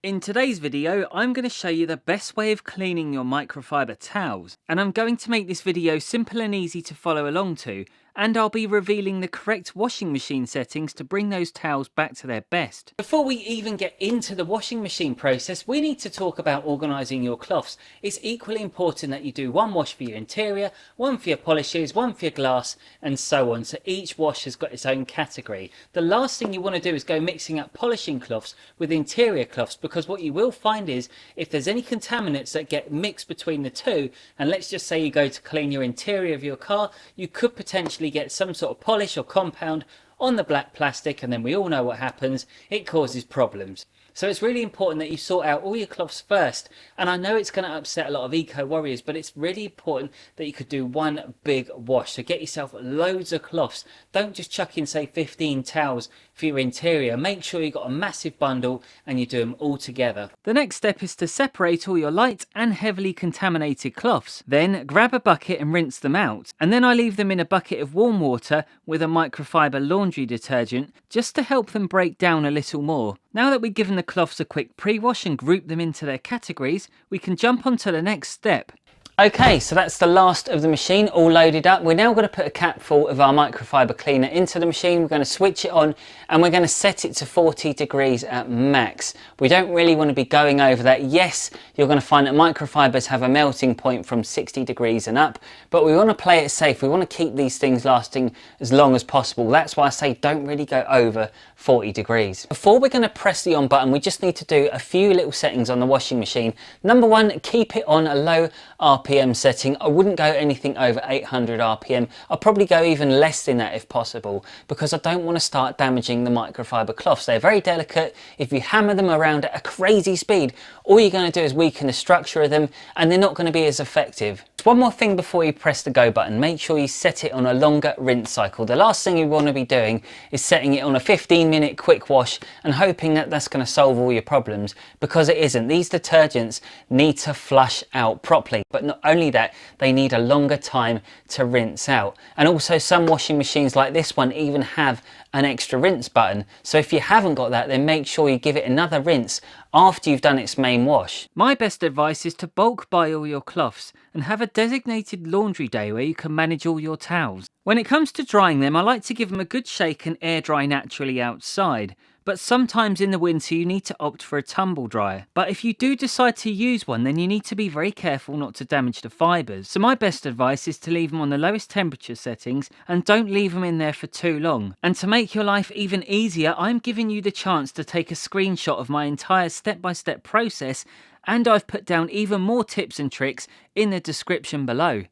In today's video, I'm going to show you the best way of cleaning your microfiber towels, and I'm going to make this video simple and easy to follow along to, and I'll be revealing the correct washing machine settings to bring those towels back to their best. Before we even get into the washing machine process, we need to talk about organising your cloths. It's equally important that you do one wash for your interior, one for your polishes, one for your glass, and so on. So each wash has got its own category. The last thing you want to do is go mixing up polishing cloths with interior cloths, because what you will find is if there's any contaminants that get mixed between the two, and let's just say you go to clean your interior of your car, you could potentially get some sort of polish or compound on the black plastic, and then we all know what happens. It causes problems. So it's really important that you sort out all your cloths first, and I know it's going to upset a lot of eco warriors, but it's really important that you could do one big wash. So get yourself loads of cloths. Don't just chuck in, say, 15 towels for your interior. Make sure you've got a massive bundle and you do them all together. The next step is to separate all your light and heavily contaminated cloths. Then grab a bucket and rinse them out, and then I leave them in a bucket of warm water with a microfiber laundry detergent just to help them break down a little more. Now that we've given the cloths a quick pre-wash and grouped them into their categories, we can jump on to the next step. Okay, so that's the last of the machine all loaded up. We're now going to put a cap full of our microfiber cleaner into the machine. We're going to switch it on and we're going to set it to 40 degrees at max. We don't really want to be going over that. Yes, you're going to find that microfibers have a melting point from 60 degrees and up, but we want to play it safe. We want to keep these things lasting as long as possible. That's why I say don't really go over 40 degrees. Before we're going to press the on button, we just need to do a few little settings on the washing machine. Number one, keep it on a low RPM setting. I wouldn't go anything over 800 RPM. I'll probably go even less than that if possible, because I don't want to start damaging the microfiber cloths. They're very delicate. If you hammer them around at a crazy speed, all you're going to do is weaken the structure of them, and they're not going to be as effective. One more thing before you press the go button, make sure you set it on a longer rinse cycle. The last thing you want to be doing is setting it on a 15-minute quick wash and hoping that that's going to solve all your problems, because it isn't. These detergents need to flush out properly, but not only that, they need a longer time to rinse out. And also some washing machines like this one even have an extra rinse button. So if you haven't got that, then make sure you give it another rinse after you've done its main wash. My best advice is to bulk buy all your cloths and have a designated laundry day where you can manage all your towels. When it comes to drying them, I like to give them a good shake and air dry naturally outside. But sometimes in the winter you need to opt for a tumble dryer. But if you do decide to use one, then you need to be very careful not to damage the fibres. So my best advice is to leave them on the lowest temperature settings and don't leave them in there for too long. And to make your life even easier, I'm giving you the chance to take a screenshot of my entire step-by-step process, and I've put down even more tips and tricks in the description below.